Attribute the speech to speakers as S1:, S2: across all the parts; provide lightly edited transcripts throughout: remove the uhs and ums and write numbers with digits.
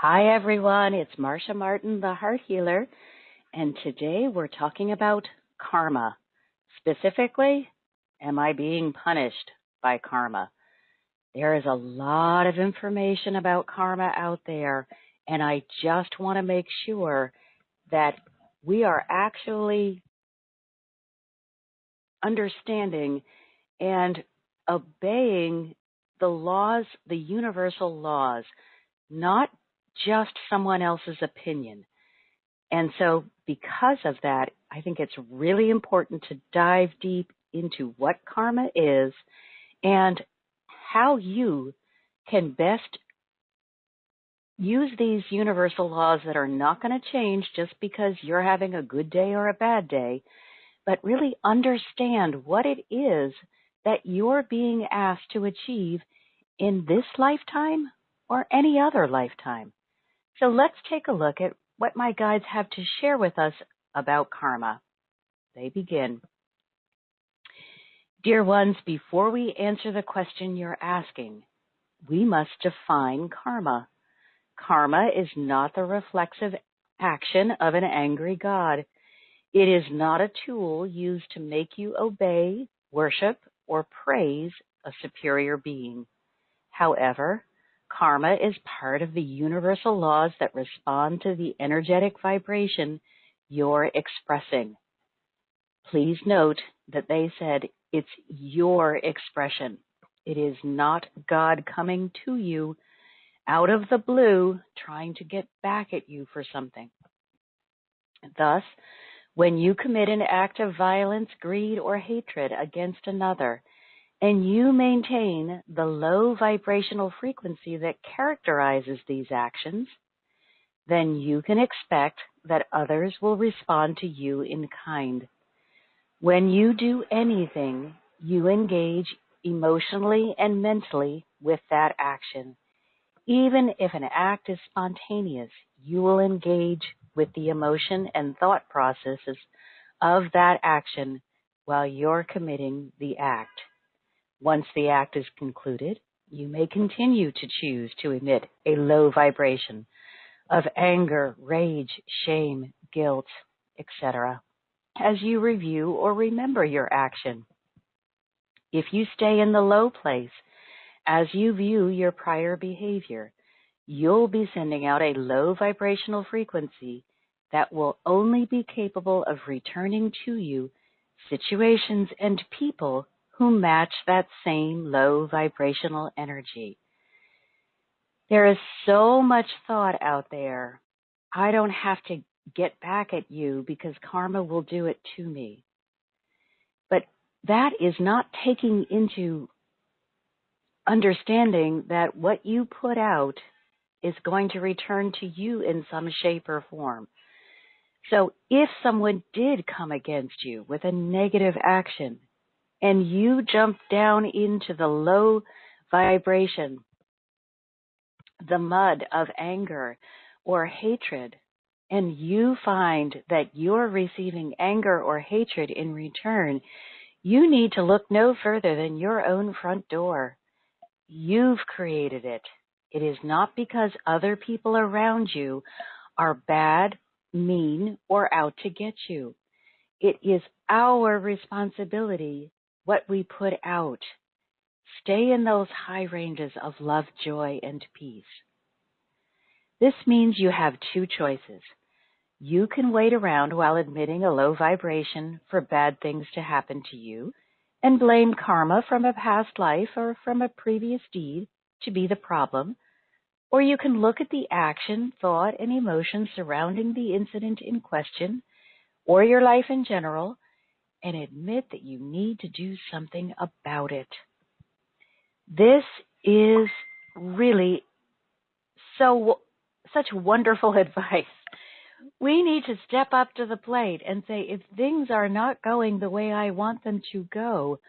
S1: Hi, everyone. It's Marcia Martin, the Heart Healer, and today we're talking about karma. Specifically, am I being punished by karma? There is a lot of information about karma out there, and I just want to make sure that we are actually understanding and obeying the laws, the universal laws, not just someone else's opinion. And so because of that, I think it's really important to dive deep into what karma is and how you can best use these universal laws that are not going to change just because you're having a good day or a bad day, but really understand what it is that you're being asked to achieve in this lifetime or any other lifetime. So let's take a look at what my guides have to share with us about karma. They begin. Dear ones, before we answer the question you're asking, we must define karma. Karma is not the reflexive action of an angry God. It is not a tool used to make you obey, worship, or praise a superior being. However, karma is part of the universal laws that respond to the energetic vibration you're expressing. Please note that they said it's your expression. It is not God coming to you out of the blue trying to get back at you for something. Thus, when you commit an act of violence, greed, or hatred against another, and you maintain the low vibrational frequency that characterizes these actions, then you can expect that others will respond to you in kind. When you do anything, you engage emotionally and mentally with that action. Even if an act is spontaneous, you will engage with the emotion and thought processes of that action while you're committing the act. Once the act is concluded, you may continue to choose to emit a low vibration of anger, rage, shame, guilt, etc., as you review or remember your action. If you stay in the low place as you view your prior behavior, you'll be sending out a low vibrational frequency that will only be capable of returning to you situations and people who match that same low vibrational energy. There is so much thought out there. I don't have to get back at you because karma will do it to me. But that is not taking into understanding that what you put out is going to return to you in some shape or form. So if someone did come against you with a negative action, and you jump down into the low vibration, the mud of anger or hatred, and you find that you're receiving anger or hatred in return, you need to look no further than your own front door. You've created it. It is not because other people around you are bad, mean, or out to get you. It is our responsibility what we put out. Stay in those high ranges of love, joy, and peace. This means you have two choices. You can wait around while admitting a low vibration for bad things to happen to you and blame karma from a past life or from a previous deed to be the problem, or you can look at the action, thought, and emotion surrounding the incident in question or your life in general and admit that you need to do something about it. This is really such wonderful advice. We need to step up to the plate and say, if things are not going the way I want them to go,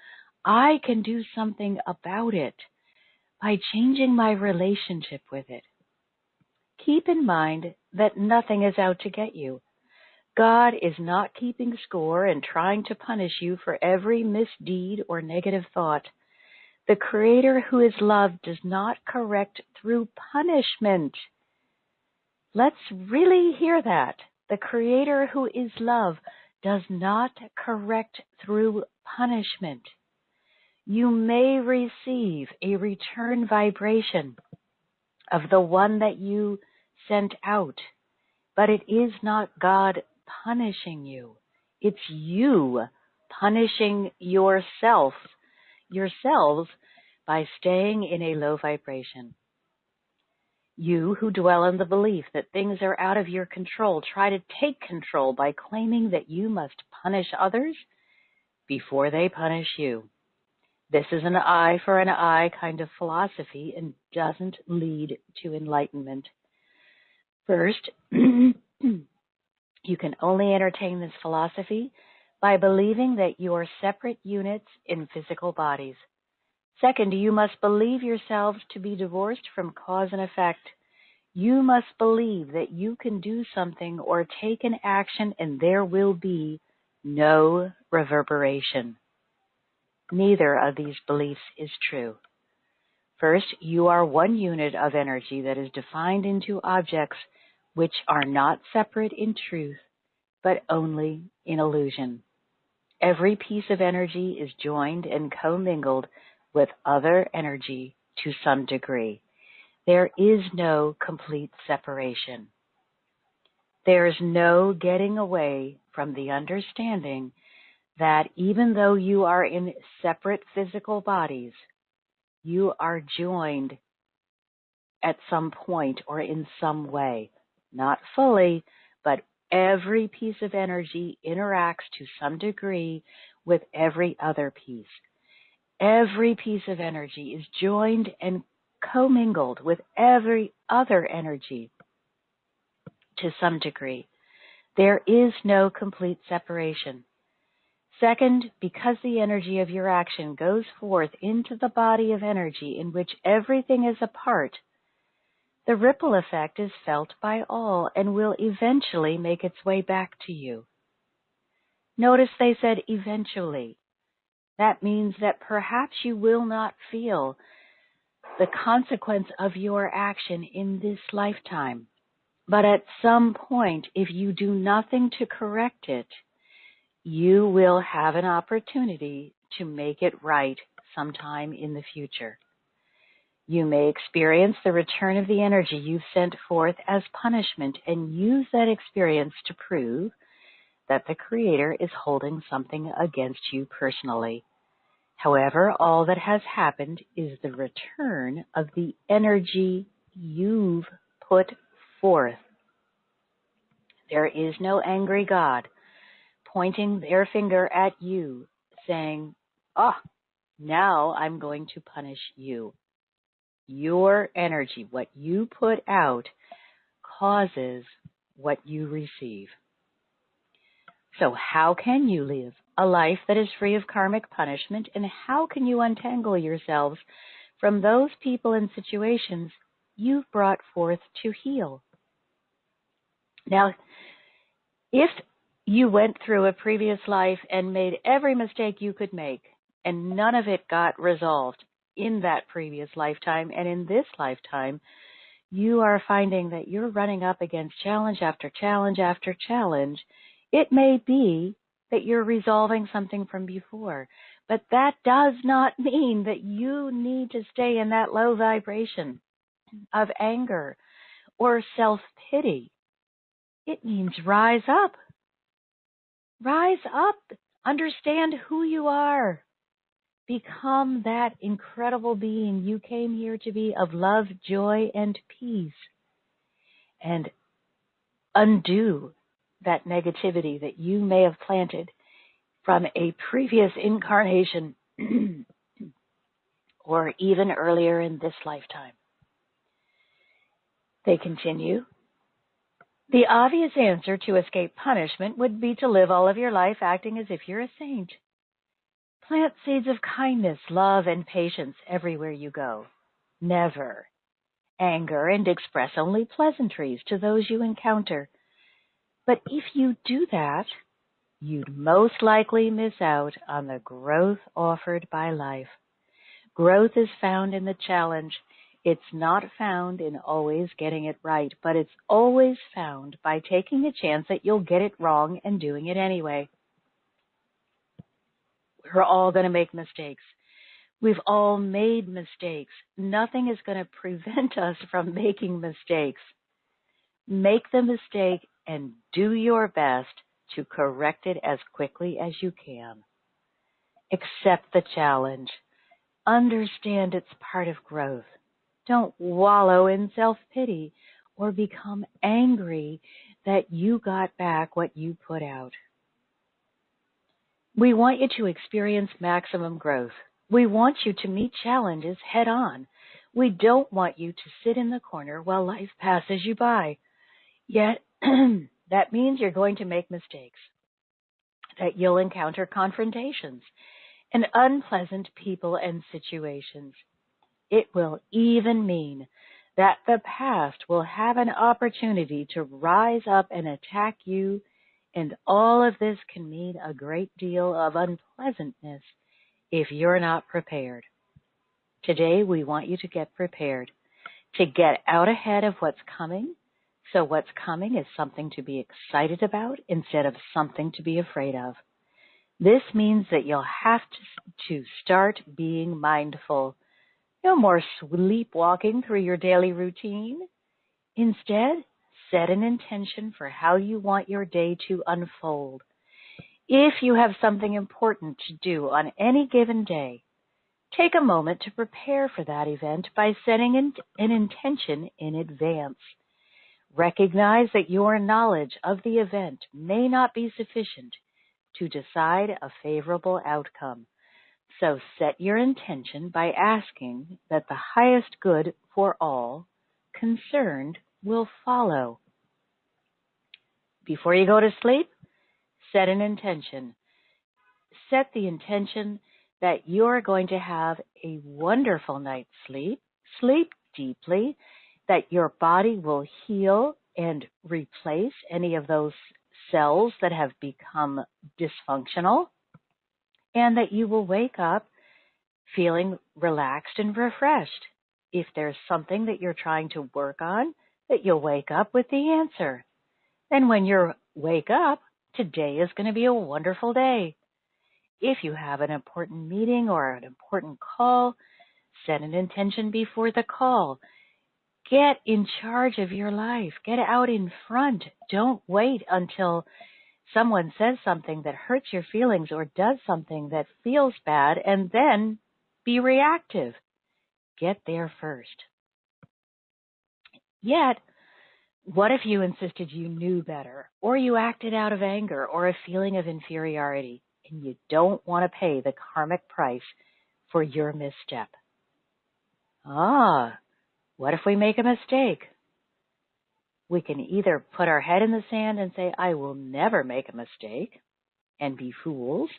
S1: I can do something about it by changing my relationship with it. Keep in mind that nothing is out to get you. God is not keeping score and trying to punish you for every misdeed or negative thought. The Creator who is love does not correct through punishment. Let's really hear that. The Creator, who is love, does not correct through punishment. You may receive a return vibration of the one that you sent out, but it is not God punishing you. It's you punishing yourselves by staying in a low vibration. You who dwell in the belief that things are out of your control try to take control by claiming that you must punish others before they punish you. This is an eye for an eye kind of philosophy and doesn't lead to enlightenment. First, you can only entertain this philosophy by believing that you are separate units in physical bodies. Second, you must believe yourselves to be divorced from cause and effect. You must believe that you can do something or take an action and there will be no reverberation. Neither of these beliefs is true. First, you are one unit of energy that is defined into objects which are not separate in truth, but only in illusion. Every piece of energy is joined and commingled with other energy to some degree. There is no complete separation. There is no getting away from the understanding that even though you are in separate physical bodies, you are joined at some point or in some way. Not fully, but every piece of energy interacts to some degree with every other piece. Every piece of energy is joined and commingled with every other energy to some degree. There is no complete separation. Second, because the energy of your action goes forth into the body of energy in which everything is a part, the ripple effect is felt by all and will eventually make its way back to you. Notice they said eventually. That means that perhaps you will not feel the consequence of your action in this lifetime. But at some point, if you do nothing to correct it, you will have an opportunity to make it right sometime in the future. You may experience the return of the energy you've sent forth as punishment and use that experience to prove that the Creator is holding something against you personally. However, all that has happened is the return of the energy you've put forth. There is no angry God pointing their finger at you, saying, now I'm going to punish you. Your energy, what you put out, causes what you receive. So how can you live a life that is free of karmic punishment, and how can you untangle yourselves from those people and situations you've brought forth to heal? Now, if you went through a previous life and made every mistake you could make, and none of it got resolved in that previous lifetime, and in this lifetime, you are finding that you're running up against challenge after challenge after challenge, it may be that you're resolving something from before. But that does not mean that you need to stay in that low vibration of anger or self-pity. It means rise up. Rise up. Understand who you are. Become that incredible being you came here to be, of love, joy, and peace. And undo that negativity that you may have planted from a previous incarnation or even earlier in this lifetime. They continue, the obvious answer to escape punishment would be to live all of your life acting as if you're a saint. Plant seeds of kindness, love, and patience everywhere you go. Never anger and express only pleasantries to those you encounter. But if you do that, you'd most likely miss out on the growth offered by life. Growth is found in the challenge. It's not found in always getting it right, but it's always found by taking a chance that you'll get it wrong and doing it anyway. We're all going to make mistakes. We've all made mistakes. Nothing is going to prevent us from making mistakes. Make the mistake and do your best to correct it as quickly as you can. Accept the challenge. Understand it's part of growth. Don't wallow in self-pity or become angry that you got back what you put out. We want you to experience maximum growth. We want you to meet challenges head on. We don't want you to sit in the corner while life passes you by. Yet, that means you're going to make mistakes, that you'll encounter confrontations and unpleasant people and situations. It will even mean that the past will have an opportunity to rise up and attack you, and all of this can mean a great deal of unpleasantness if you're not prepared. Today, we want you to get prepared, to get out ahead of what's coming. So what's coming is something to be excited about instead of something to be afraid of. This means that you'll have to start being mindful. No more sleepwalking through your daily routine. Instead, set an intention for how you want your day to unfold. If you have something important to do on any given day, take a moment to prepare for that event by setting an intention in advance. Recognize that your knowledge of the event may not be sufficient to decide a favorable outcome. So set your intention by asking that the highest good for all concerned will follow. Before you go to sleep, set an intention. Set the intention that you're going to have a wonderful night's sleep. Sleep deeply, that your body will heal and replace any of those cells that have become dysfunctional, and that you will wake up feeling relaxed and refreshed. If there's something that you're trying to work on, that you'll wake up with the answer. And when you wake up, today is going to be a wonderful day. If you have an important meeting or an important call, set an intention before the call. Get in charge of your life. Get out in front. Don't wait until someone says something that hurts your feelings or does something that feels bad and then be reactive. Get there first. Yet, what if you insisted you knew better, or you acted out of anger or a feeling of inferiority, and you don't want to pay the karmic price for your misstep? What if we make a mistake? We can either put our head in the sand and say, I will never make a mistake, and be fools,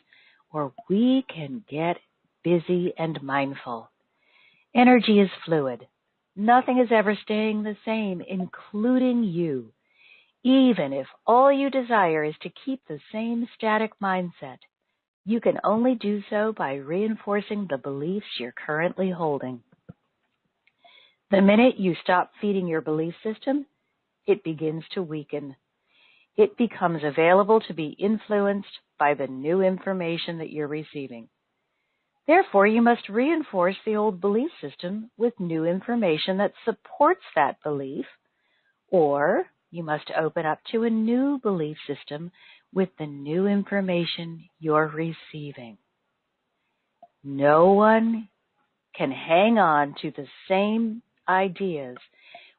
S1: or we can get busy and mindful. Energy is fluid. Nothing is ever staying the same, including you. Even if all you desire is to keep the same static mindset, you can only do so by reinforcing the beliefs you're currently holding. The minute you stop feeding your belief system, it begins to weaken. It becomes available to be influenced by the new information that you're receiving. Therefore, you must reinforce the old belief system with new information that supports that belief, or you must open up to a new belief system with the new information you're receiving. No one can hang on to the same ideas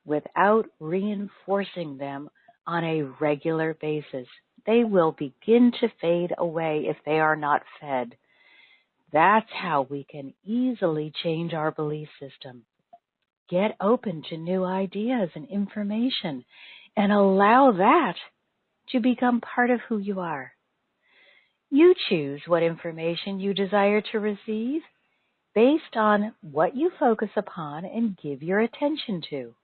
S1: without reinforcing them on a regular basis. They will begin to fade away if they are not fed. That's how we can easily change our belief system. Get open to new ideas and information and allow that to become part of who you are. You choose what information you desire to receive based on what you focus upon and give your attention to.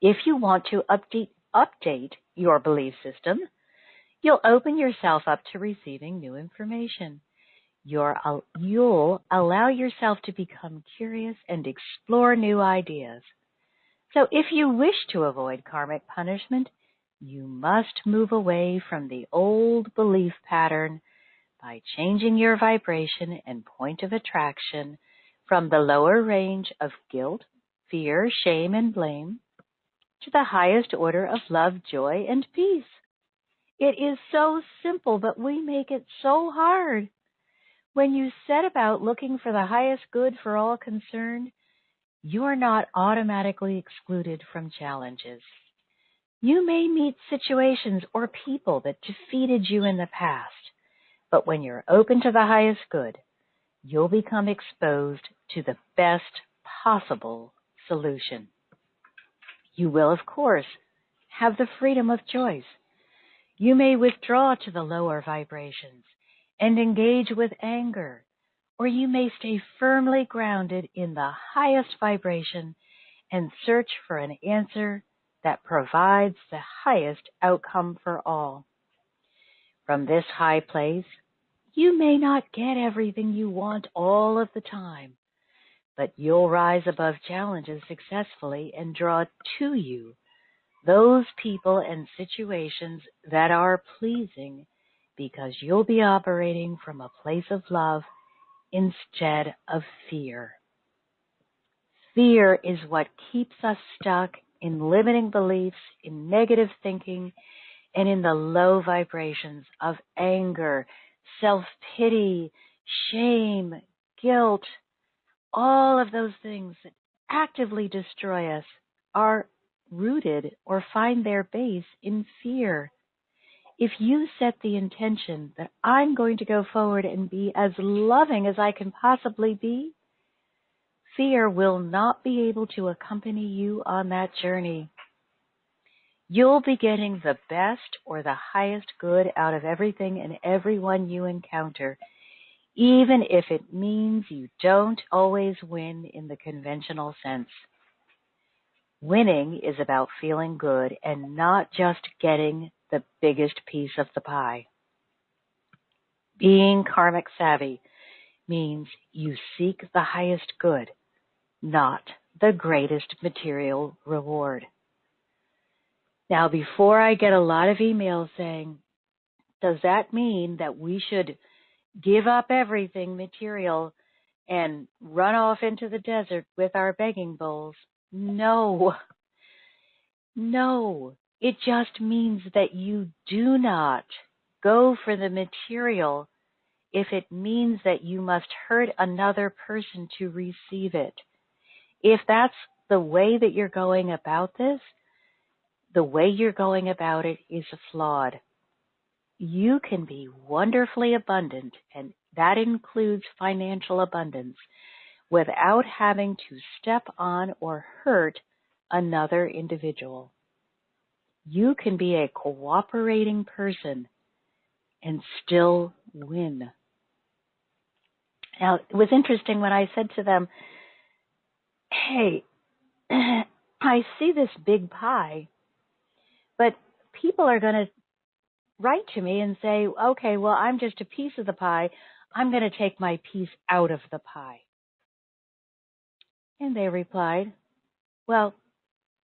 S1: If you want to update your belief system, you'll open yourself up to receiving new information. you'll allow yourself to become curious and explore new ideas. So if you wish to avoid karmic punishment, you must move away from the old belief pattern by changing your vibration and point of attraction from the lower range of guilt, fear, shame, and blame to the highest order of love, joy, and peace. It is so simple, but we make it so hard. When you set about looking for the highest good for all concerned, you are not automatically excluded from challenges. You may meet situations or people that defeated you in the past, but when you're open to the highest good, you'll become exposed to the best possible solution. You will, of course, have the freedom of choice. You may withdraw to the lower vibrations and engage with anger, or you may stay firmly grounded in the highest vibration and search for an answer that provides the highest outcome for all. From this high place, you may not get everything you want all of the time, but you'll rise above challenges successfully and draw to you those people and situations that are pleasing because you'll be operating from a place of love instead of fear. Fear is what keeps us stuck in limiting beliefs, in negative thinking, and in the low vibrations of anger, self-pity, shame, guilt. All of those things that actively destroy us are rooted or find their base in fear. If you set the intention that I'm going to go forward and be as loving as I can possibly be, fear will not be able to accompany you on that journey. You'll be getting the best or the highest good out of everything and everyone you encounter, even if it means you don't always win in the conventional sense. Winning is about feeling good and not just getting the biggest piece of the pie. Being karmic savvy means you seek the highest good, not the greatest material reward. Now, before I get a lot of emails saying, does that mean that we should give up everything material and run off into the desert with our begging bowls? No. It just means that you do not go for the material if it means that you must hurt another person to receive it. If that's the way that you're going about this, the way you're going about it is flawed. You can be wonderfully abundant, and that includes financial abundance, without having to step on or hurt another individual. You can be a cooperating person and still win. Now, it was interesting when I said to them, hey, I see this big pie, but people are going to write to me and say, okay, well, I'm just a piece of the pie. I'm going to take my piece out of the pie. And they replied, well,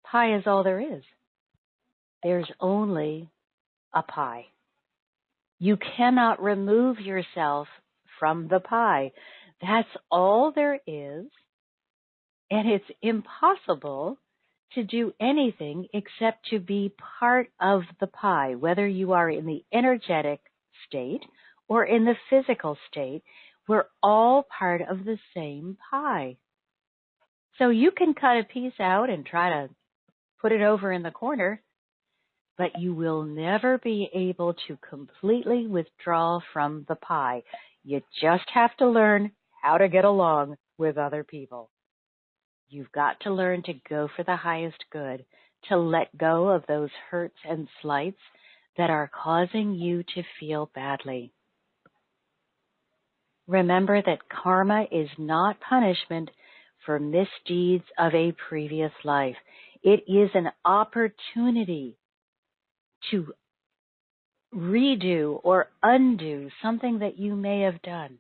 S1: pie is all there is. There's only a pie. You cannot remove yourself from the pie. That's all there is. And it's impossible to do anything except to be part of the pie, whether you are in the energetic state or in the physical state. We're all part of the same pie. So you can cut a piece out and try to put it over in the corner, but you will never be able to completely withdraw from the pie. You just have to learn how to get along with other people. You've got to learn to go for the highest good, to let go of those hurts and slights that are causing you to feel badly. Remember that karma is not punishment for misdeeds of a previous life. It is an opportunity to redo or undo something that you may have done.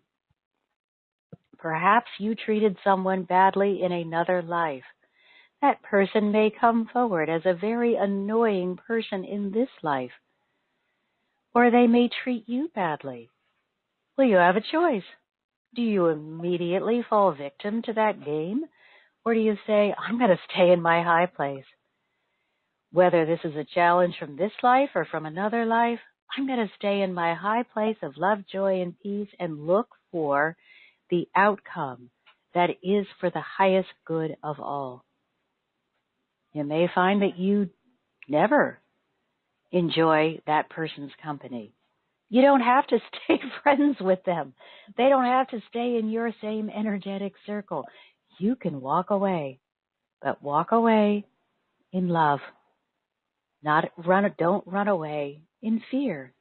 S1: Perhaps you treated someone badly in another life. That person may come forward as a very annoying person in this life. Or they may treat you badly. Well, you have a choice. Do you immediately fall victim to that game? Or do you say, I'm going to stay in my high place? Whether this is a challenge from this life or from another life, I'm going to stay in my high place of love, joy, and peace and look for the outcome that is for the highest good of all. You may find that you never enjoy that person's company. You don't have to stay friends with them. They don't have to stay in your same energetic circle. You can walk away, but walk away in love. Don't run away in fear.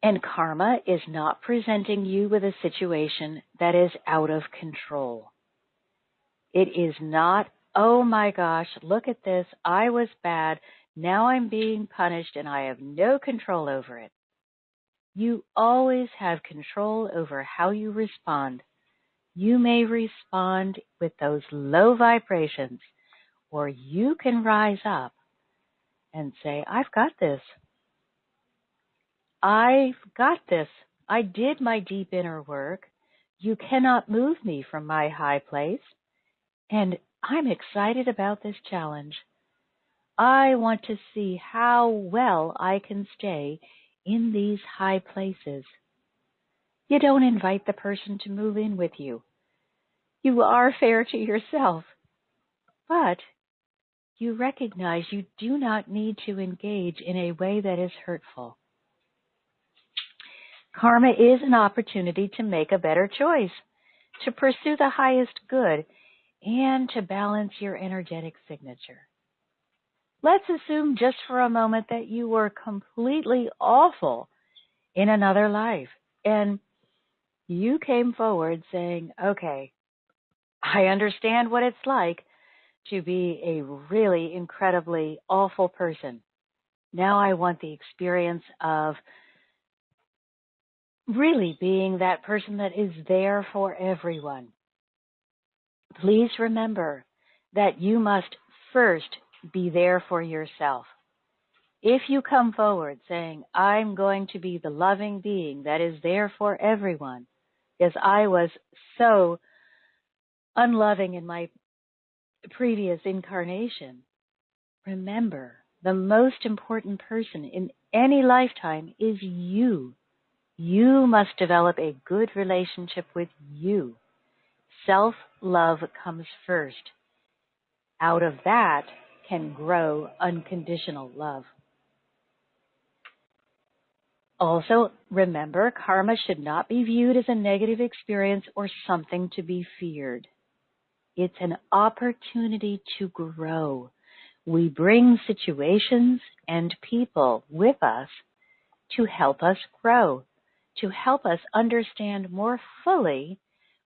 S1: And karma is not presenting you with a situation that is out of control. It is not, oh my gosh, look at this, I was bad, now I'm being punished and I have no control over it. You always have control over how you respond. You may respond with those low vibrations, or you can rise up and say, I've got this. I've got this. I did my deep inner work. You cannot move me from my high place. And I'm excited about this challenge. I want to see how well I can stay in these high places. You don't invite the person to move in with you. You are fair to yourself. But you recognize you do not need to engage in a way that is hurtful. Karma is an opportunity to make a better choice, to pursue the highest good, and to balance your energetic signature. Let's assume just for a moment that you were completely awful in another life, and you came forward saying, okay, I understand what it's like to be a really incredibly awful person. Now I want the experience of really being that person that is there for everyone. Please remember that you must first be there for yourself. If you come forward saying, I'm going to be the loving being that is there for everyone, because I was so unloving in my previous incarnation, remember, the most important person in any lifetime is you. You must develop a good relationship with you. Self-love comes first. Out of that can grow unconditional love. Also, remember, karma should not be viewed as a negative experience or something to be feared. It's an opportunity to grow. We bring situations and people with us to help us grow, to help us understand more fully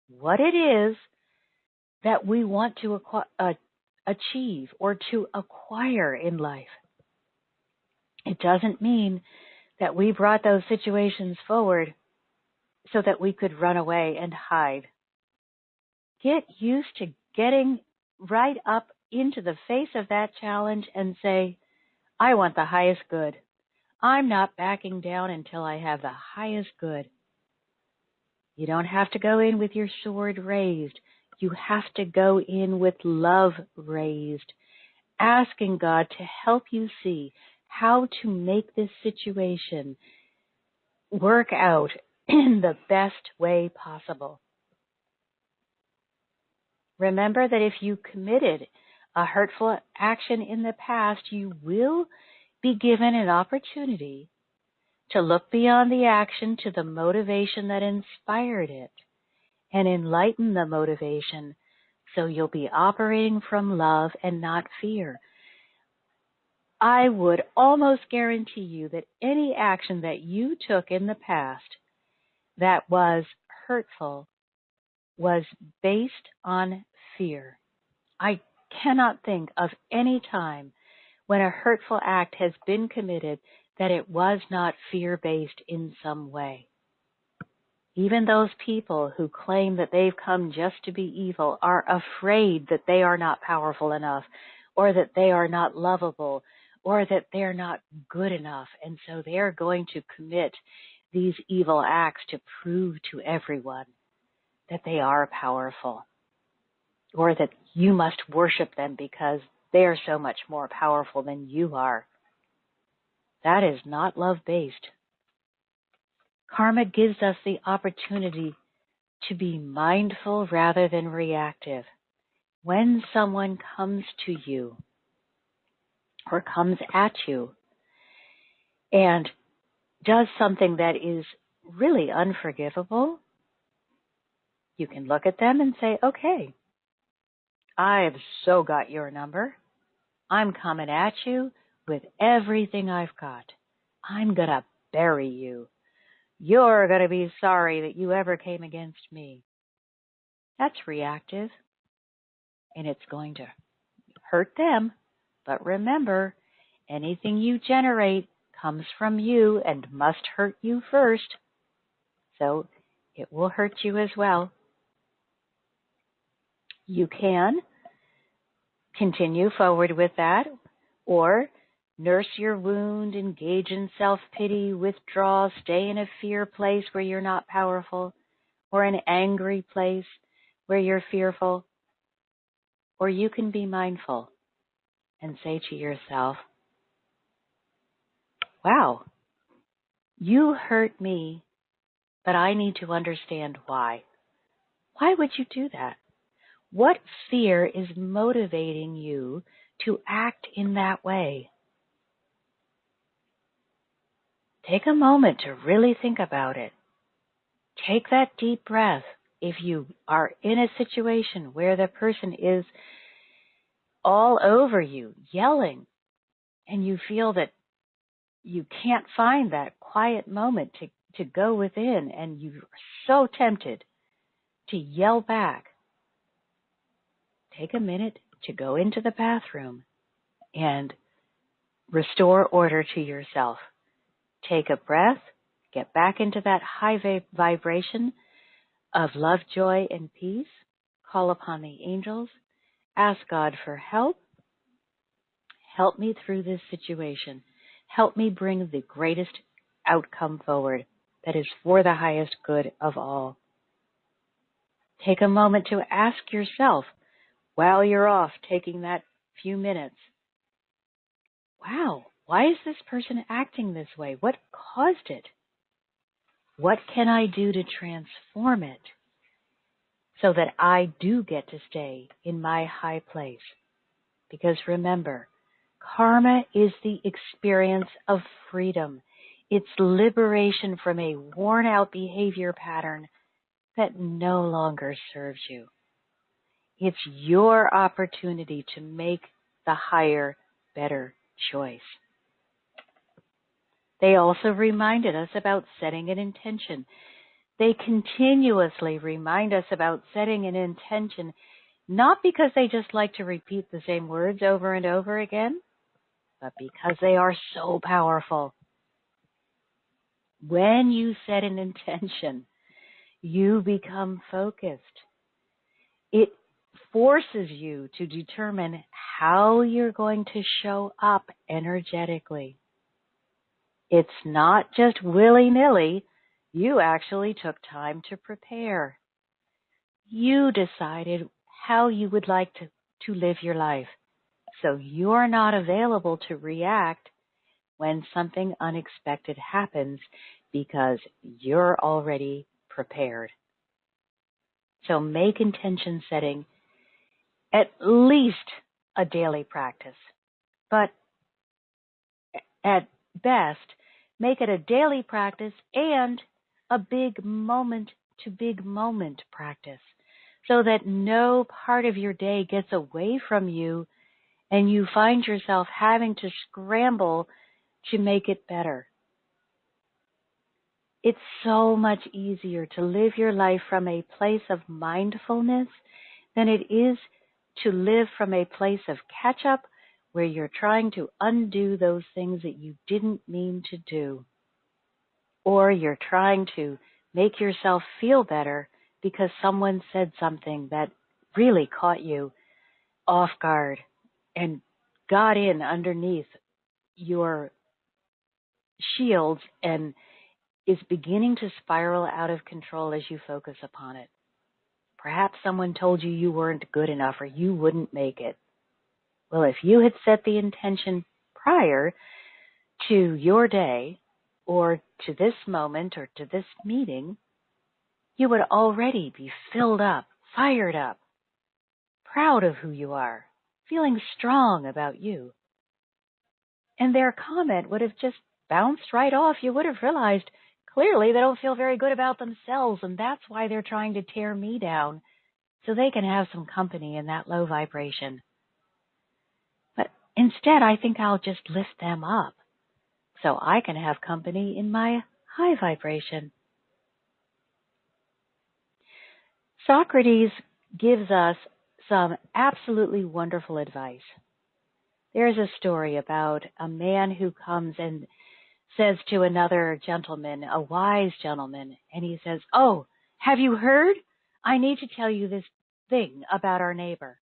S1: what it is that we want to achieve or to acquire in life. It doesn't mean that we brought those situations forward so that we could run away and hide. Get used to getting right up into the face of that challenge and say, I want the highest good. I'm not backing down until I have the highest good. You don't have to go in with your sword raised. You have to go in with love raised, asking God to help you see how to make this situation work out in the best way possible. Remember that if you committed a hurtful action in the past, you will be given an opportunity to look beyond the action to the motivation that inspired it and enlighten the motivation so you'll be operating from love and not fear. I would almost guarantee you that any action that you took in the past that was hurtful was based on fear. I cannot think of any time when a hurtful act has been committed that it was not fear-based in some way. Even those people who claim that they've come just to be evil are afraid that they are not powerful enough, or that they are not lovable, or that they're not good enough. And so they're going to commit these evil acts to prove to everyone that they are powerful, or that you must worship them because they're so much more powerful than you are. That is not love-based. Karma gives us the opportunity to be mindful rather than reactive. When someone comes to you or comes at you and does something that is really unforgivable, you can look at them and say, okay, I've so got your number. I'm coming at you with everything I've got. I'm going to bury you. You're going to be sorry that you ever came against me. That's reactive, and it's going to hurt them. But remember, anything you generate comes from you and must hurt you first. So it will hurt you as well. You can continue forward with that, or nurse your wound, engage in self-pity, withdraw, stay in a fear place where you're not powerful, or an angry place where you're fearful. Or you can be mindful and say to yourself, wow, you hurt me, but I need to understand why. Why would you do that? What fear is motivating you to act in that way? Take a moment to really think about it. Take that deep breath. If you are in a situation where the person is all over you, yelling, and you feel that you can't find that quiet moment to go within, and you're so tempted to yell back, take a minute to go into the bathroom and restore order to yourself. Take a breath, get back into that high vibration of love, joy, and peace. Call upon the angels. Ask God for help. Help me through this situation. Help me bring the greatest outcome forward that is for the highest good of all. Take a moment to ask yourself, while you're off taking that few minutes, wow, why is this person acting this way? What caused it? What can I do to transform it so that I do get to stay in my high place? Because remember, karma is the experience of freedom. It's liberation from a worn-out behavior pattern that no longer serves you. It's your opportunity to make the higher, better choice. They also reminded us about setting an intention. They continuously remind us about setting an intention, not because they just like to repeat the same words over and over again, but because they are so powerful. When you set an intention, you become focused. It forces you to determine how you're going to show up energetically. It's not just willy-nilly. You actually took time to prepare. You decided how you would like to live your life. So you're not available to react when something unexpected happens because you're already prepared. So make intention setting at least a daily practice, but at best, make it a daily practice and a big moment-to-big moment practice so that no part of your day gets away from you and you find yourself having to scramble to make it better. It's so much easier to live your life from a place of mindfulness than it is to live from a place of catch-up where you're trying to undo those things that you didn't mean to do. Or you're trying to make yourself feel better because someone said something that really caught you off guard and got in underneath your shields and is beginning to spiral out of control as you focus upon it. Perhaps someone told you you weren't good enough or you wouldn't make it. Well, if you had set the intention prior to your day or to this moment or to this meeting, you would already be filled up, fired up, proud of who you are, feeling strong about you. And their comment would have just bounced right off. You would have realized clearly they don't feel very good about themselves, and that's why they're trying to tear me down so they can have some company in that low vibration. But instead, I think I'll just lift them up so I can have company in my high vibration. Socrates gives us some absolutely wonderful advice. There's a story about a man who comes and says to another gentleman, a wise gentleman, and he says, "Oh, have you heard? I need to tell you this thing about our neighbor."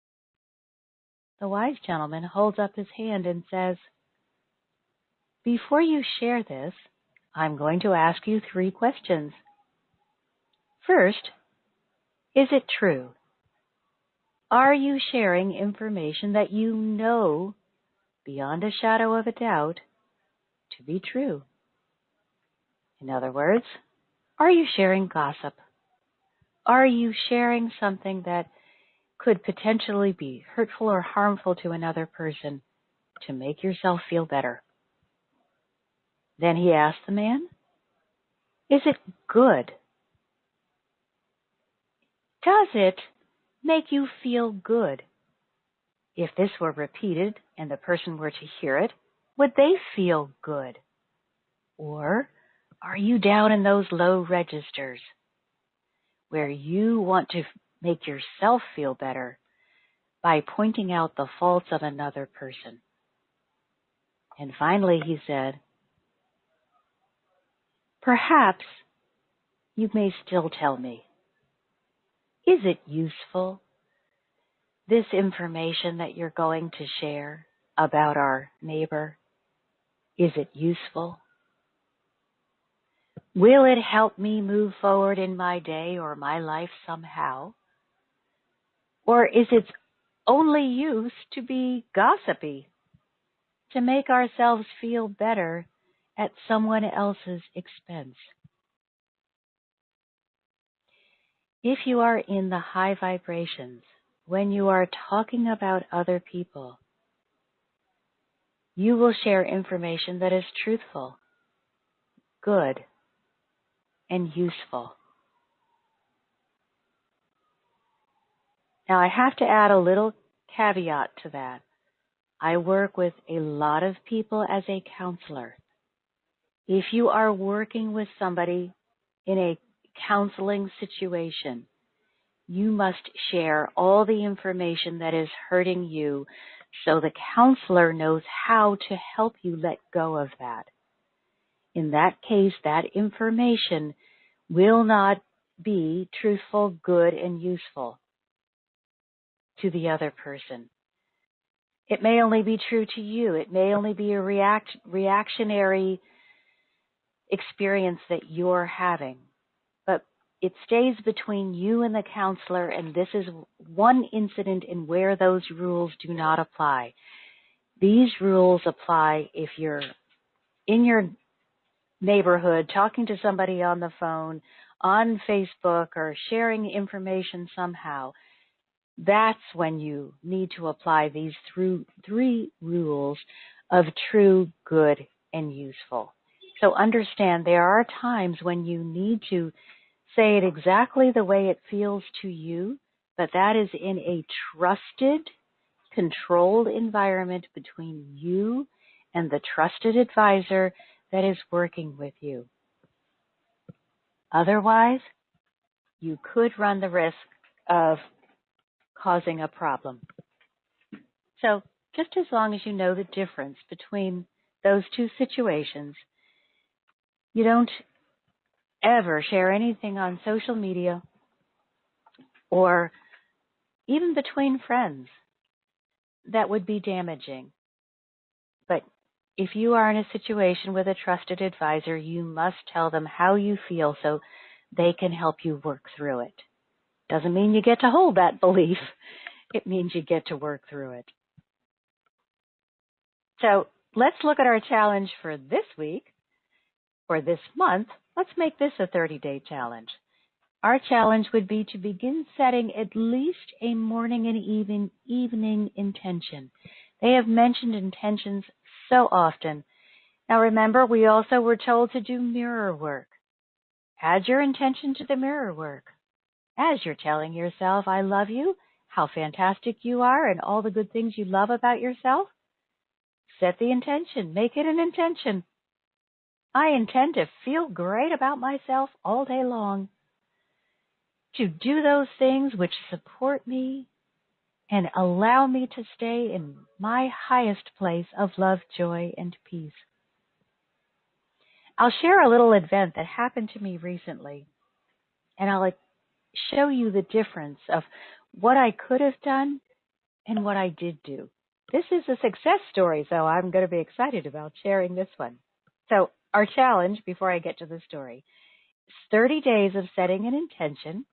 S1: The wise gentleman holds up his hand and says, "Before you share this, I'm going to ask you 3 questions. First, is it true? Are you sharing information that you know, beyond a shadow of a doubt, to be true? In other words, are you sharing gossip? Are you sharing something that could potentially be hurtful or harmful to another person to make yourself feel better?" Then he asked the man, "Is it good? Does it make you feel good? If this were repeated and the person were to hear it, would they feel good? Or are you down in those low registers where you want to make yourself feel better by pointing out the faults of another person?" And finally he said, "Perhaps you may still tell me, is it useful, this information that you're going to share about our neighbor? Is it useful? Will it help me move forward in my day or my life somehow? Or is its only use to be gossipy, to make ourselves feel better at someone else's expense?" If you are in the high vibrations, when you are talking about other people, you will share information that is truthful, good, and useful. Now, I have to add a little caveat to that. I work with a lot of people as a counselor. If you are working with somebody in a counseling situation, you must share all the information that is hurting you so the counselor knows how to help you let go of that. In that case, that information will not be truthful, good, and useful to the other person. It may only be true to you. It may only be a reactionary experience that you're having. But it stays between you and the counselor, and this is one incident in where those rules do not apply. These rules apply if you're in your neighborhood talking to somebody on the phone, on Facebook, or sharing information somehow. That's when you need to apply these 3 rules of true, good, and useful. So understand there are times when you need to say it exactly the way it feels to you, but that is in a trusted, controlled environment between you and the trusted advisor that is working with you. Otherwise, you could run the risk of causing a problem. So just as long as you know the difference between those 2 situations, you don't ever share anything on social media or even between friends that would be damaging. But if you are in a situation with a trusted advisor, you must tell them how you feel so they can help you work through it. Doesn't mean you get to hold that belief. It means you get to work through it. So let's look at our challenge for this week or this month. Let's make this a 30-day challenge. Our challenge would be to begin setting at least a morning and evening intention. They have mentioned intentions so often. Now remember, we also were told to do mirror work. Add your intention to the mirror work. As you're telling yourself, I love you, how fantastic you are, and all the good things you love about yourself, set the intention. Make it an intention. I intend to feel great about myself all day long, to do those things which support me and allow me to stay in my highest place of love, joy, and peace. I'll share a little event that happened to me recently, and I'll show you the difference of what I could have done and what I did do. This is a success story, so I'm going to be excited about sharing this one. So our challenge, before I get to the story, is 30 days of setting an intention,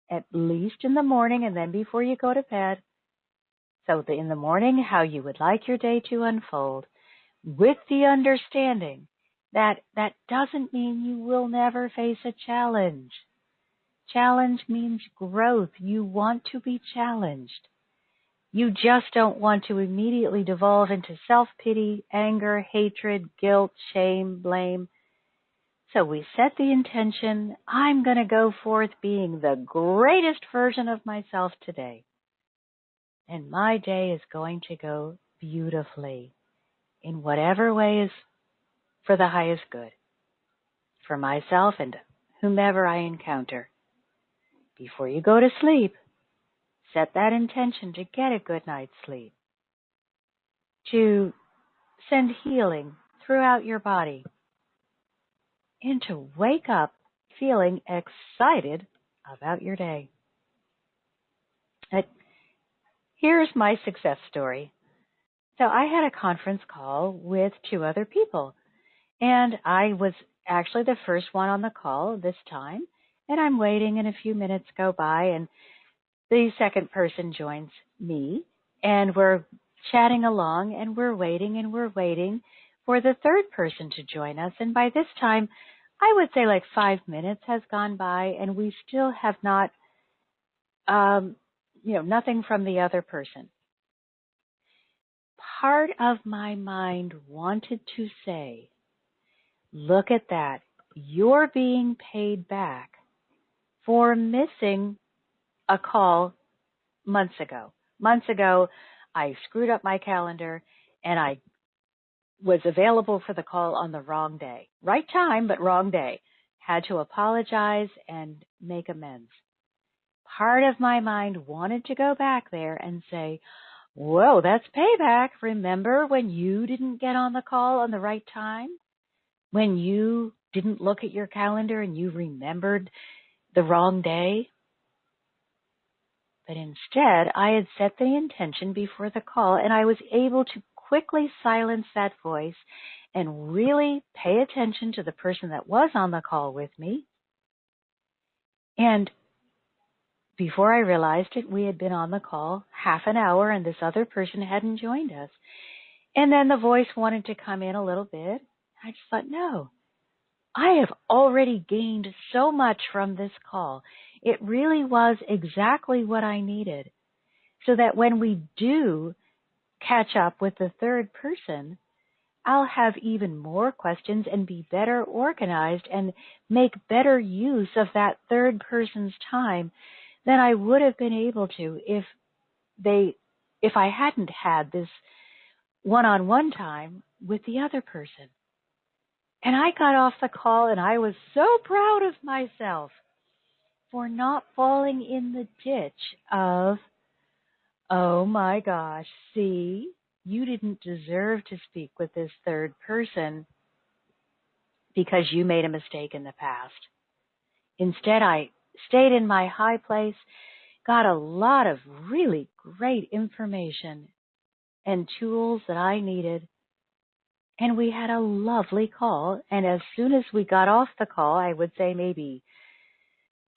S1: at least in the morning and then before you go to bed. So in the morning, how you would like your day to unfold, with the understanding that that doesn't mean you will never face a challenge. Challenge means growth. You want to be challenged. You just don't want to immediately devolve into self-pity, anger, hatred, guilt, shame, blame. So we set the intention, I'm going to go forth being the greatest version of myself today. And my day is going to go beautifully in whatever way is for the highest good, for myself and whomever I encounter. Before you go to sleep, set that intention to get a good night's sleep, to send healing throughout your body, and to wake up feeling excited about your day. Here's my success story. So I had a conference call with 2 other people, and I was actually the first one on the call this time, and I'm waiting, and a few minutes go by, and the second person joins me, and we're chatting along, and we're waiting for the third person to join us. And by this time, I would say like 5 minutes has gone by, and we still have not, nothing from the other person. Part of my mind wanted to say, look at that. You're being paid back for missing a call months ago. Months ago, I screwed up my calendar and I was available for the call on the wrong day. Right time, but wrong day. Had to apologize and make amends. Part of my mind wanted to go back there and say, whoa, that's payback. Remember when you didn't get on the call on the right time? When you didn't look at your calendar and you remembered the wrong day? But instead, I had set the intention before the call, and I was able to quickly silence that voice and really pay attention to the person that was on the call with me. And before I realized it, we had been on the call half an hour, and this other person hadn't joined us. And then the voice wanted to come in a little bit. I just thought, no, I have already gained so much from this call. It really was exactly what I needed, so that when we do catch up with the third person, I'll have even more questions and be better organized and make better use of that third person's time than I would have been able to if I hadn't had this one-on-one time with the other person. And I got off the call and I was so proud of myself for not falling in the ditch of, oh my gosh, see, you didn't deserve to speak with this third person. because you made a mistake in the past. Instead, I stayed in my high place, got a lot of really great information and tools that I needed, and we had a lovely call. And as soon as we got off the call, I would say maybe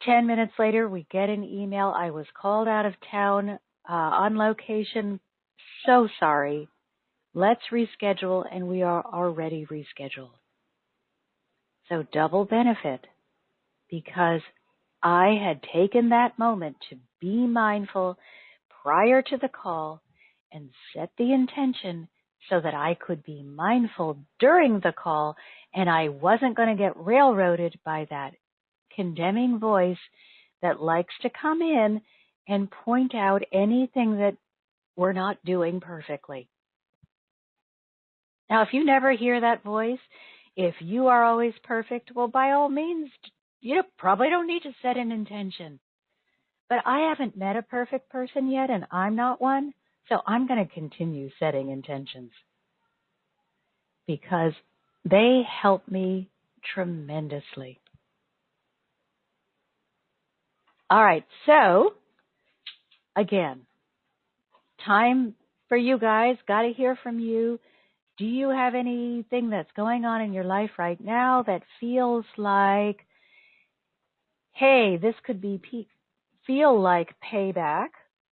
S1: 10 minutes later, we get an email. I was called out of town on location. So sorry. Let's reschedule, and we are already rescheduled. So double benefit, because I had taken that moment to be mindful prior to the call and set the intention so that I could be mindful during the call, and I wasn't going to get railroaded by that condemning voice that likes to come in and point out anything that we're not doing perfectly. Now, if you never hear that voice, if you are always perfect, well, by all means, you probably don't need to set an intention. But I haven't met a perfect person yet, and I'm not one, so I'm going to continue setting intentions because they help me tremendously. All right, so again, time for you guys. Got to hear from you. Do you have anything that's going on in your life right now that feels like, hey, this could be feel like payback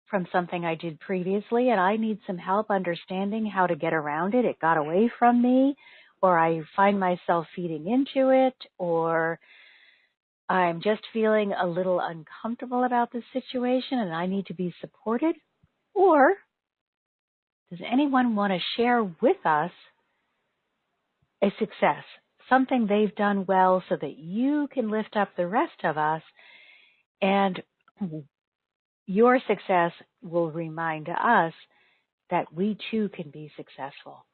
S1: from something I did previously, and I need some help understanding how to get around it. It got away from me, or I find myself feeding into it, or I'm just feeling a little uncomfortable about this situation and I need to be supported? Or does anyone want to share with us a success, something they've done well so that you can lift up the rest of us, and your success will remind us that we too can be successful?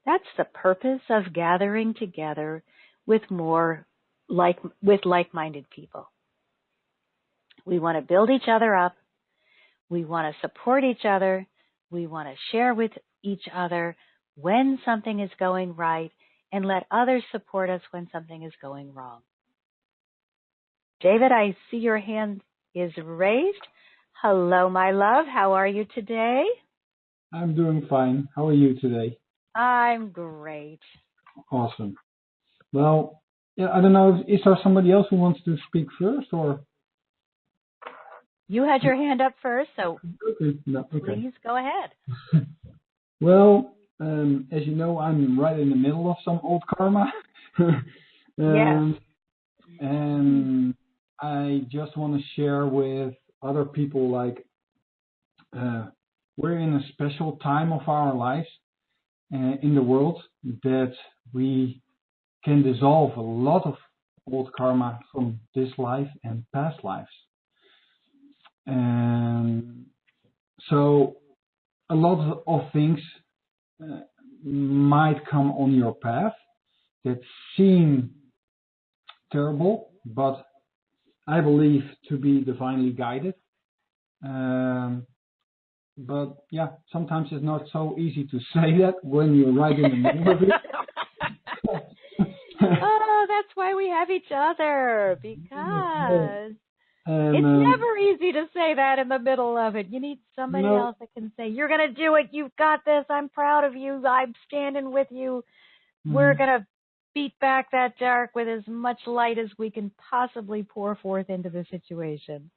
S1: That's the purpose of gathering together with like-minded people. We want to build each other up. We want to support each other. We want to share with each other when something is going right and let others support us when something is going wrong. David, I see your hand is raised. Hello, my love. How are you today?
S2: I'm doing fine. How are you today?
S1: I'm great.
S2: Awesome. Well, yeah, I don't know. Is there somebody else who wants to speak first, or?
S1: You had your hand up first, so
S2: okay.
S1: Please go ahead.
S2: Well, as you know, I'm right in the middle of some old karma.
S1: Yes.
S2: And I just want to share with other people, like, we're in a special time of our lives in the world that we can dissolve a lot of old karma from this life and past lives. And so a lot of things might come on your path that seem terrible, but I believe to be divinely guided. But yeah, sometimes it's not so easy to say that when you're right in the middle of it.
S1: Oh, that's why we have each other, because it's never easy to say that in the middle of it. You need somebody else that can say, you're going to do it. You've got this. I'm proud of you. I'm standing with you. We're going to beat back that dark with as much light as we can possibly pour forth into the situation.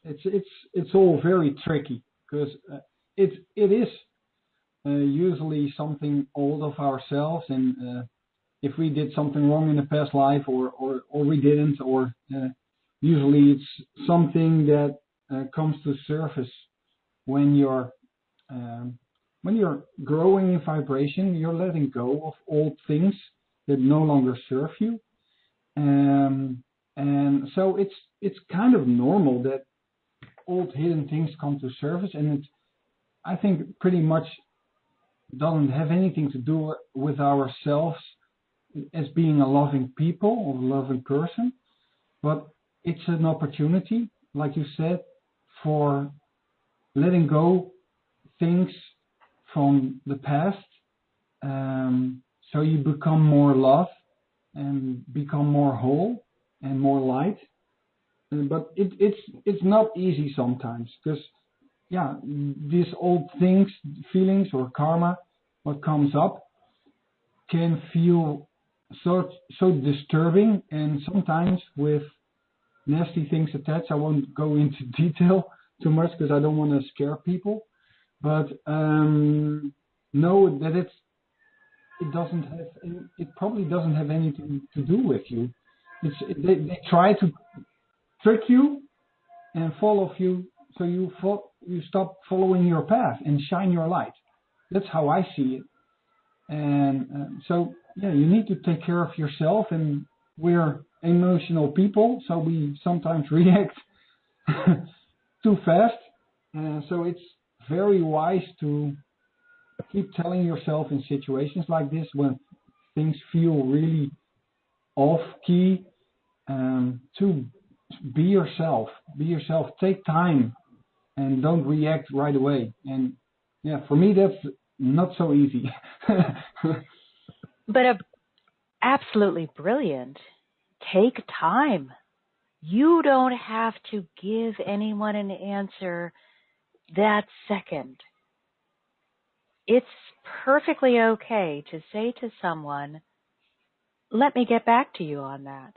S2: It's all very tricky, because it is usually something old of ourselves, and if we did something wrong in the past life, or we didn't, or usually it's something that comes to surface when you're growing in vibration. You're letting go of old things that no longer serve you, and so it's kind of normal that old hidden things come to surface, and it, I think, pretty much doesn't have anything to do with ourselves as being a loving people or a loving person, but it's an opportunity, like you said, for letting go things from the past, so you become more love, and become more whole and more light. But it's not easy sometimes because these old things, feelings or karma, what comes up can feel so disturbing, and sometimes with nasty things attached. I won't go into detail too much because I don't want to scare people. But know that it probably doesn't have anything to do with you. They try to trick you and follow you, so you stop following your path and shine your light. That's how I see it. And you need to take care of yourself. And we're emotional people, so we sometimes react too fast. So it's very wise to keep telling yourself in situations like this when things feel really off key, to be yourself. Be yourself. Take time and don't react right away. And for me, that's not so easy.
S1: But absolutely brilliant. Take time. You don't have to give anyone an answer that second. It's perfectly okay to say to someone, let me get back to you on that.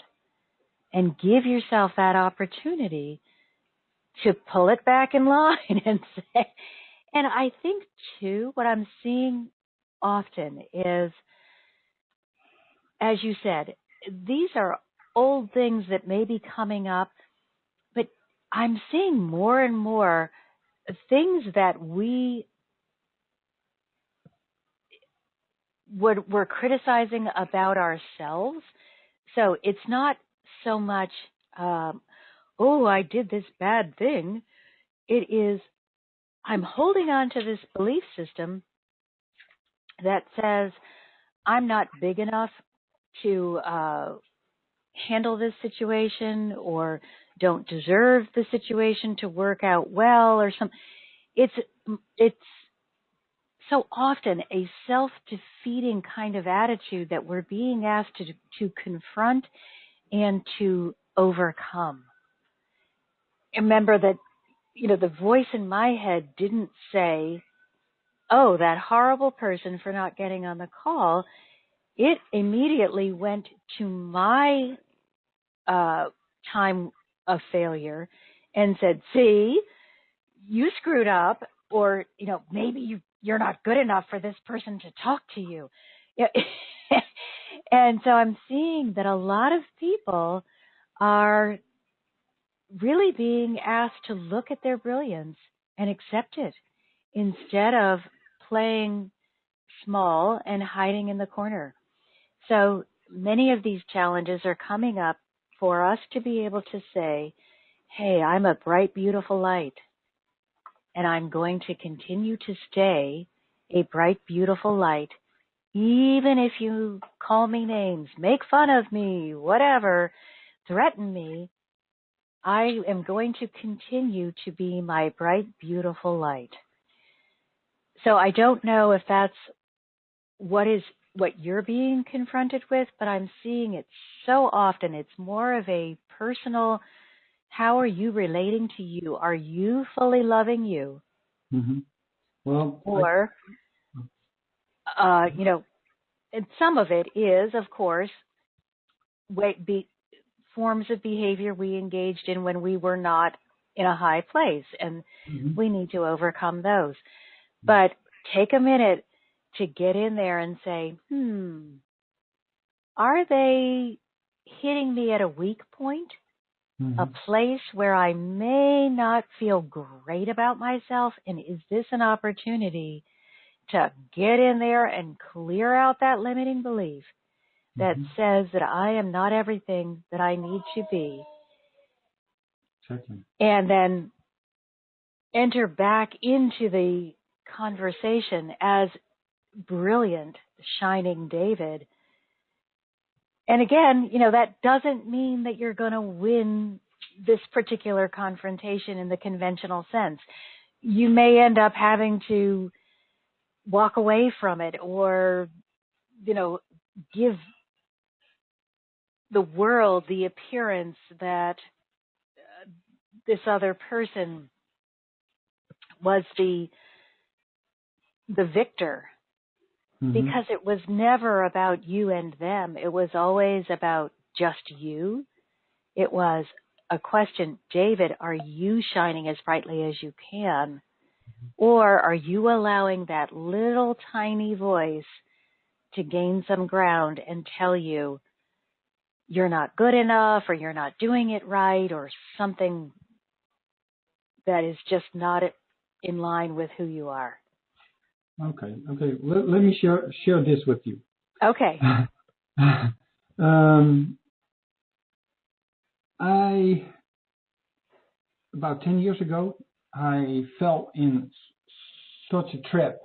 S1: And give yourself that opportunity to pull it back in line and say, and I think too, what I'm seeing often is, as you said, these are old things that may be coming up, but I'm seeing more and more things that we're criticizing about ourselves. So it's not so much, I did this bad thing. It is, I'm holding on to this belief system that says I'm not big enough to handle this situation, or don't deserve the situation to work out well, or something. It's so often a self-defeating kind of attitude that we're being asked to confront and to overcome. Remember that, the voice in my head didn't say, oh, that horrible person for not getting on the call. It immediately went to my time of failure and said, see, you screwed up, or, maybe you're not good enough for this person to talk to you. And so I'm seeing that a lot of people are really being asked to look at their brilliance and accept it instead of playing small and hiding in the corner. So many of these challenges are coming up for us to be able to say, hey, I'm a bright, beautiful light, and I'm going to continue to stay a bright, beautiful light, even if you call me names, make fun of me, whatever, threaten me. I am going to continue to be my bright, beautiful light. So I don't know if that's what you're being confronted with, but I'm seeing it so often. It's more of a personal, how are you relating to you? Are you fully loving you?
S2: Mm-hmm. Well,
S1: or, and some of it is, of course, forms of behavior we engaged in when we were not in a high place, and we need to overcome those. But take a minute to get in there and say, are they hitting me at a weak point? A place where I may not feel great about myself? And is this an opportunity to get in there and clear out that limiting belief that says that I am not everything that I need to be?
S2: Exactly.
S1: And then enter back into the conversation as brilliant, shining David. And again, that doesn't mean that you're going to win this particular confrontation in the conventional sense. You may end up having to walk away from it, or, give the world the appearance that this other person was the victor, because it was never about you and them. It was always about just you. It was a question, David, are you shining as brightly as you can? Or are you allowing that little tiny voice to gain some ground and tell you you're not good enough, or you're not doing it right, or something that is just not in line with who you are?
S2: Okay. Let me share this with you.
S1: Okay.
S2: About 10 years ago, I fell in such a trap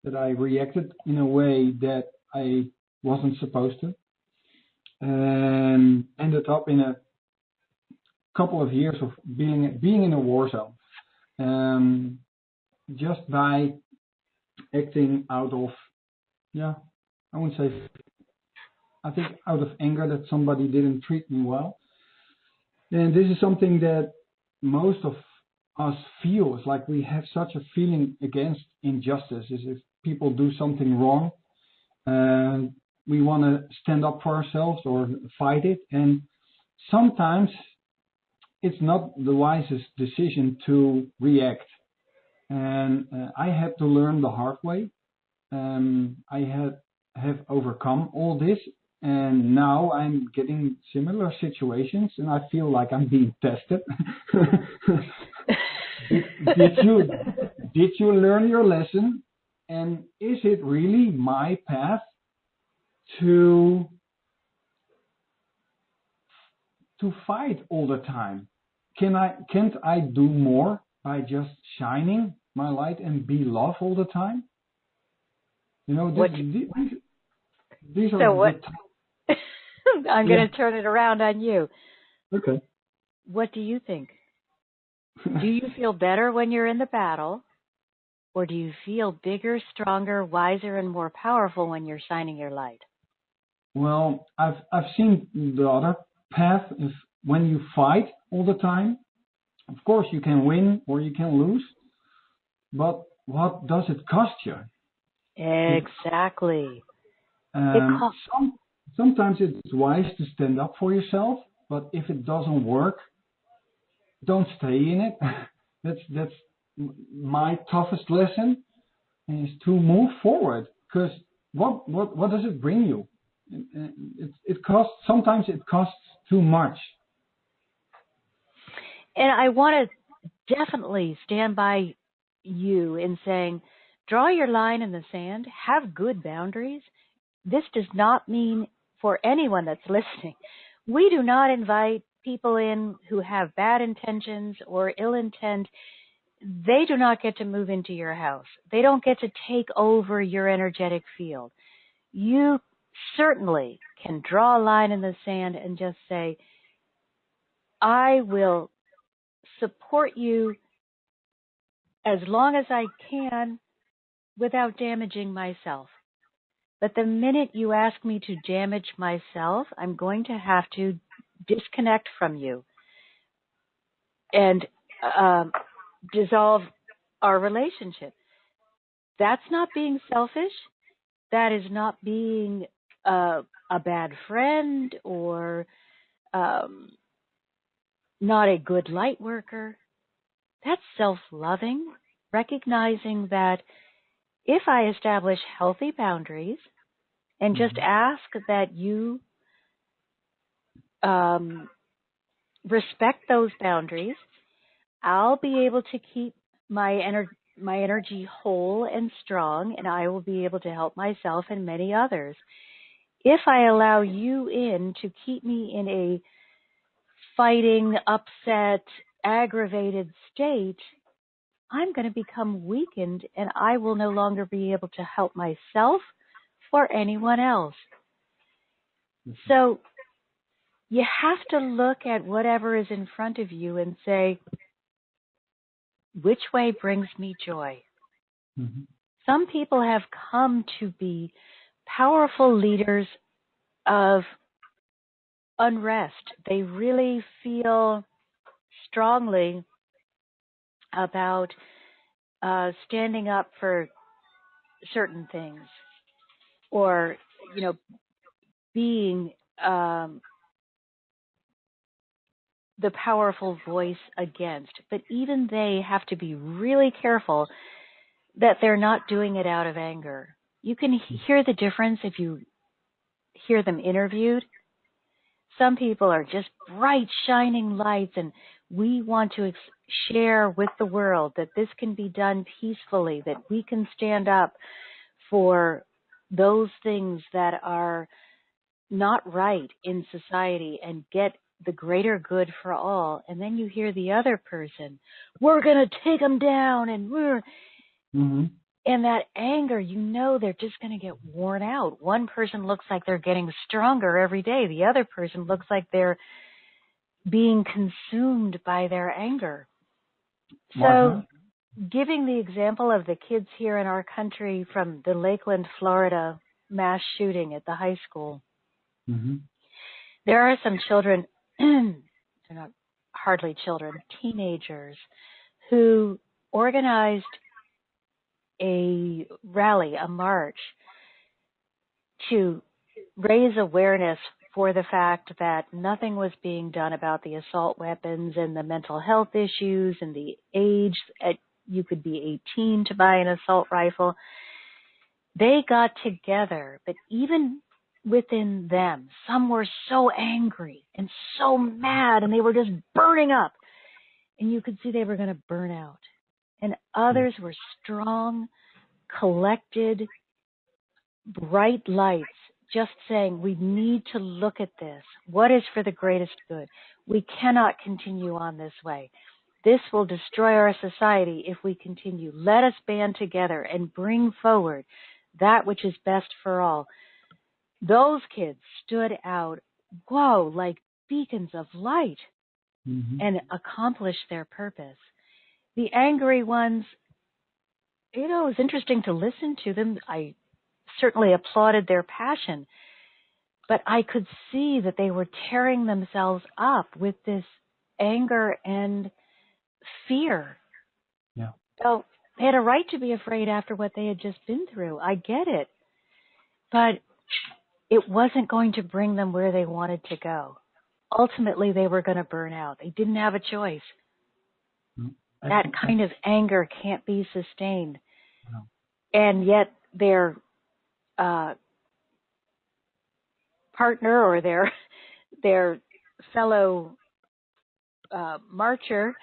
S2: that I reacted in a way that I wasn't supposed to, and ended up in a couple of years of being in a war zone, just by acting out of, I wouldn't say, I think out of anger that somebody didn't treat me well. And this is something that most of us feel. It's like we have such a feeling against injustice. Is if people do something wrong, and we want to stand up for ourselves or fight it. And sometimes it's not the wisest decision to react. And I had to learn the hard way. I have overcome all this, and now I'm getting similar situations, and I feel like I'm being tested. Did you learn your lesson? And is it really my path to fight all the time? Can't I do more by just shining my light and be love all the time? You know, these are
S1: what? I'm going to turn it around on you.
S2: Okay.
S1: What do you think? Do you feel better when you're in the battle, or do you feel bigger, stronger, wiser, and more powerful when you're shining your light?
S2: Well, I've seen the other path. Is when you fight all the time, of course you can win or you can lose, but what does it cost you?
S1: Exactly.
S2: Sometimes it's wise to stand up for yourself, but if it doesn't work, don't stay in it. That's my toughest lesson, is to move forward. Because what does it bring you? It costs. Sometimes it costs too much.
S1: And I want to definitely stand by you in saying, draw your line in the sand, have good boundaries. This does not mean, for anyone that's listening, we do not invite people in who have bad intentions or ill intent. They do not get to move into your house. They don't get to take over your energetic field. You certainly can draw a line in the sand and just say, I will support you as long as I can without damaging myself. But the minute you ask me to damage myself, I'm going to have to disconnect from you and dissolve our relationship. That's not being selfish. That is not being a bad friend or not a good light worker. That's self-loving, recognizing that if I establish healthy boundaries and just ask that you respect those boundaries, I'll be able to keep my energy whole and strong, and I will be able to help myself and many others. If I allow you in to keep me in a fighting, upset, aggravated state, I'm going to become weakened, and I will no longer be able to help myself or anyone else. So you have to look at whatever is in front of you and say, which way brings me joy? Mm-hmm. Some people have come to be powerful leaders of unrest. They really feel strongly about standing up for certain things, or being the powerful voice against. But even they have to be really careful that they're not doing it out of anger. You can hear the difference if you hear them interviewed. Some people are just bright, shining lights, and we want to share with the world that this can be done peacefully, that we can stand up for those things that are not right in society and get the greater good for all. And then you hear the other person, we're going to take them down, and and that anger, they're just going to get worn out. One person looks like they're getting stronger every day. The other person looks like they're being consumed by their anger.
S2: Marcia?
S1: So giving the example of the kids here in our country from the Lakeland, Florida mass shooting at the high school, there are some children, they're not hardly children, teenagers, who organized a rally, a march, to raise awareness for the fact that nothing was being done about the assault weapons and the mental health issues and the age. You could be 18 to buy an assault rifle. They got together, but even within them, some were so angry and so mad, and they were just burning up. And you could see they were going to burn out. And others were strong, collected, bright lights, just saying, we need to look at this. What is for the greatest good? We cannot continue on this way. This will destroy our society if we continue. Let us band together and bring forward that which is best for all. Those kids stood out, like beacons of light, and accomplished their purpose. The angry ones, it was interesting to listen to them. I certainly applauded their passion, but I could see that they were tearing themselves up with this anger and fear.
S2: Yeah.
S1: So they had a right to be afraid after what they had just been through. I get it. But it wasn't going to bring them where they wanted to go. Ultimately, they were going to burn out. They didn't have a choice. That kind of anger can't be sustained.
S2: No.
S1: And yet their partner or their fellow marcher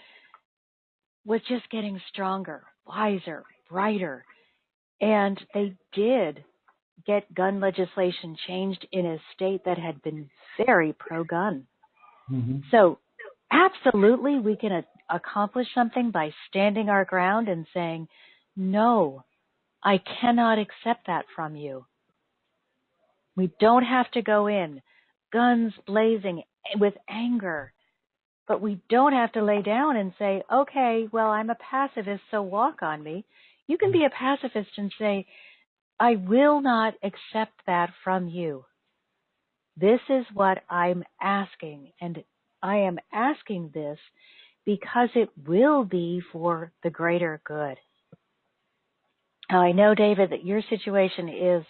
S1: was just getting stronger, wiser, brighter. And they did get gun legislation changed in a state that had been very pro-gun. So absolutely we can accomplish something by standing our ground and saying, no, I cannot accept that from you. We don't have to go in, guns blazing with anger, but we don't have to lay down and say, okay, well, I'm a pacifist, so walk on me. You can be a pacifist and say, I will not accept that from you. This is what I'm asking, and I am asking this because it will be for the greater good. Now, I know, David, that your situation is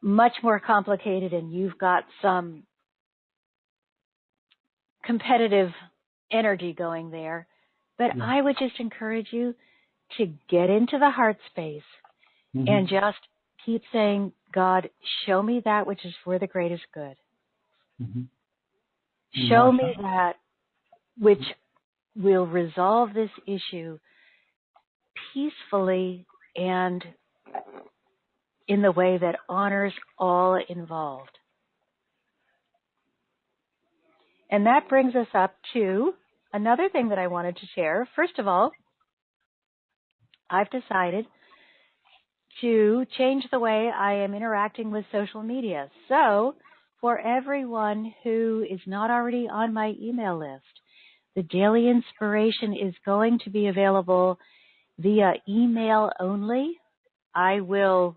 S1: much more complicated and you've got some competitive energy going there, but I would just encourage you to get into the heart space and just keep saying, God, show me that which is for the greatest good. Show me that which will resolve this issue peacefully and in the way that honors all involved. And that brings us up to another thing that I wanted to share. First of all, I've decided to change the way I am interacting with social media. So for everyone who is not already on my email list, the Daily Inspiration is going to be available via email only. I will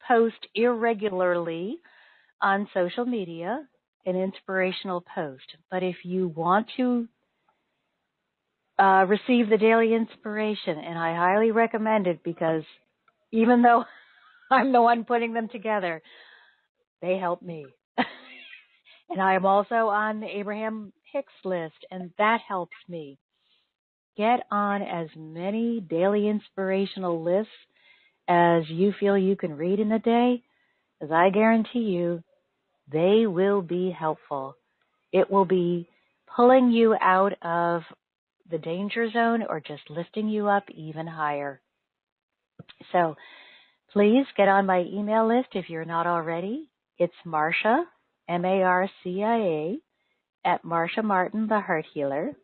S1: post irregularly on social media, an inspirational post. But if you want to receive the daily inspiration, and I highly recommend it because even though I'm the one putting them together, they help me. And I am also on the Abraham Hicks list, and that helps me. Get on as many daily inspirational lists as you feel you can read in a day, as I guarantee you, they will be helpful. It will be pulling you out of the danger zone or just lifting you up even higher. So please get on my email list if you're not already. It's Marcia, Marcia, at Marcia Martin, the Heart Healer,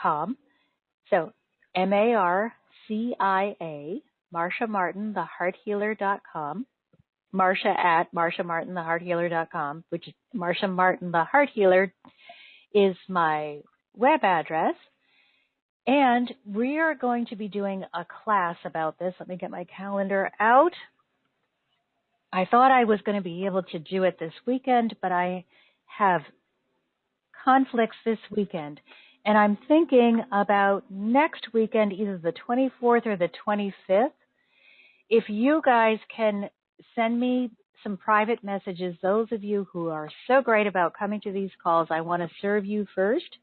S1: .com. So Marcia, Marcia Martin, the Heart Healer.com. Marcia at Marcia Martin, the Heart Healer.com, which is Marcia Martin, the Heart Healer is my web address. And we are going to be doing a class about this. Let me get my calendar out. I thought I was going to be able to do it this weekend, but I have conflicts this weekend. And I'm thinking about next weekend, either the 24th or the 25th. If you guys can send me some private messages, those of you who are so great about coming to these calls, I want to serve you first.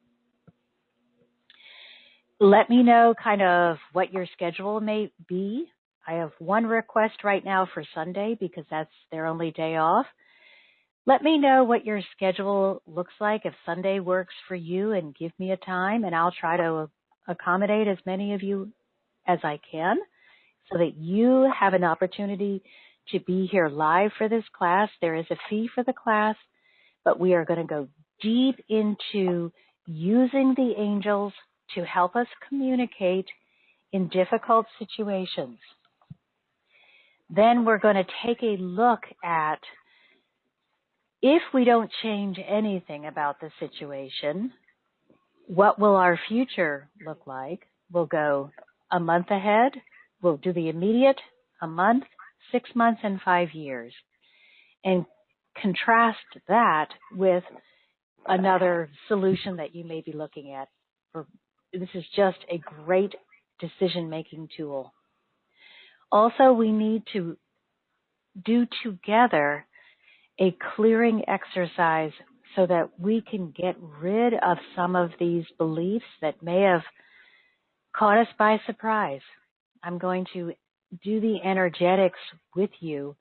S1: Let me know kind of what your schedule may be. I have one request right now for Sunday because that's their only day off. Let me know what your schedule looks like if Sunday works for you, and give me a time, and I'll try to accommodate as many of you as I can so that you have an opportunity to be here live for this class. There is a fee for the class, but we are going to go deep into using the angels to help us communicate in difficult situations. Then we're going to take a look at, if we don't change anything about the situation, what will our future look like? We'll go a month ahead. We'll do the immediate, a month, 6 months, and 5 years. And contrast that with another solution that you may be looking at. This is just a great decision-making tool. Also, we need to do together a clearing exercise so that we can get rid of some of these beliefs that may have caught us by surprise. I'm going to do the energetics with you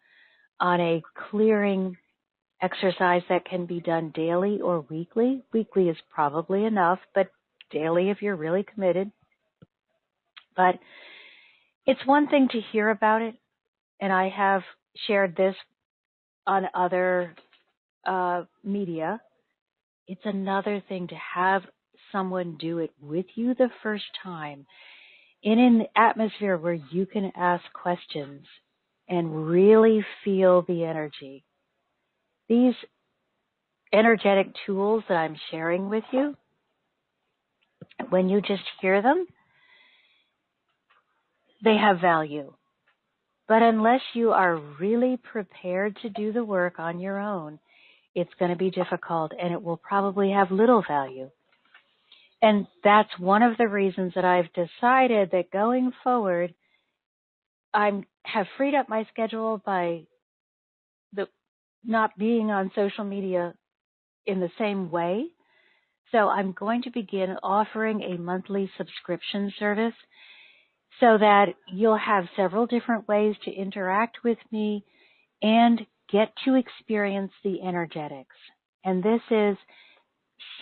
S1: on a clearing exercise that can be done daily or weekly. Weekly is probably enough, but daily if you're really committed. But it's one thing to hear about it, and I have shared this on other media. It's another thing to have someone do it with you the first time in an atmosphere where you can ask questions and really feel the energy. These energetic tools that I'm sharing with you, when you just hear them, they have value. But unless you are really prepared to do the work on your own, it's going to be difficult, and it will probably have little value. And that's one of the reasons that I've decided that going forward, I have freed up my schedule by not being on social media in the same way. So I'm going to begin offering a monthly subscription service so that you'll have several different ways to interact with me and get to experience the energetics. And this is,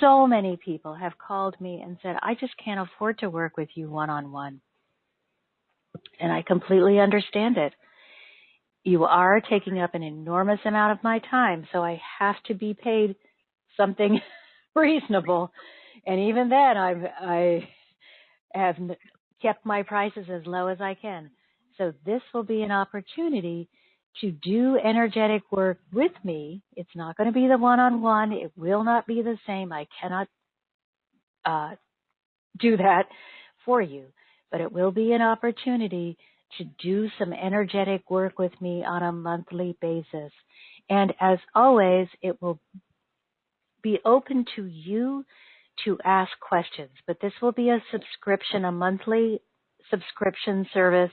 S1: so many people have called me and said, I just can't afford to work with you one-on-one. And I completely understand it. You are taking up an enormous amount of my time, so I have to be paid something reasonable. And even then, I have kept my prices as low as I can. So this will be an opportunity to do energetic work with me. It's not going to be the one-on-one. It will not be the same. I cannot do that for you. But it will be an opportunity to do some energetic work with me on a monthly basis. And as always, it will be open to you to ask questions. But this will be a subscription, a monthly subscription service,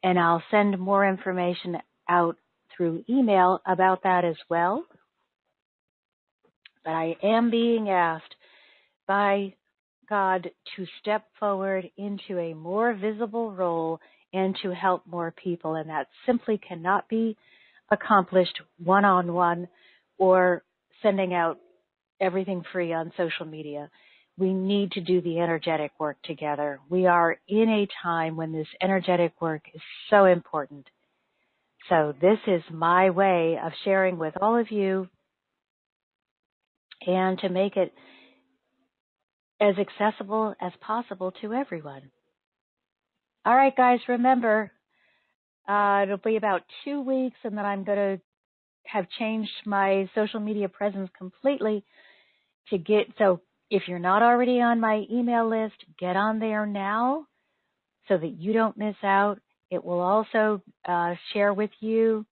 S1: and I'll send more information out through email about that as well. But I am being asked by God to step forward into a more visible role and to help more people. And that simply cannot be accomplished one-on-one or sending out everything free on social media. We need to do the energetic work together. We are in a time when this energetic work is so important. So this is my way of sharing with all of you and to make it as accessible as possible to everyone. All right, guys, remember, it'll be about 2 weeks, and then I'm going to have changed my social media presence completely to get, so if you're not already on my email list, get on there now so that you don't miss out. It will also share with you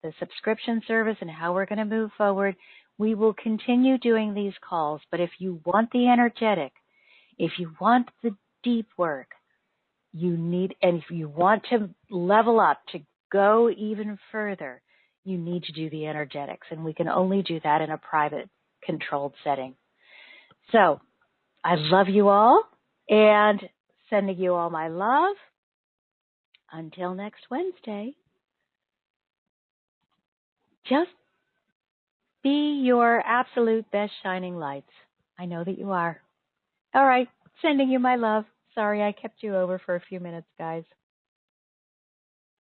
S1: the subscription service and how we're going to move forward. We will continue doing these calls, but if you want the energetic, if you want the deep work, you need, and if you want to level up, to go even further, you need to do the energetics, and we can only do that in a private, controlled setting. So, I love you all, and sending you all my love. Until next Wednesday, just be your absolute best shining lights. I know that you are. All right, sending you my love. Sorry I kept you over for a few minutes, guys.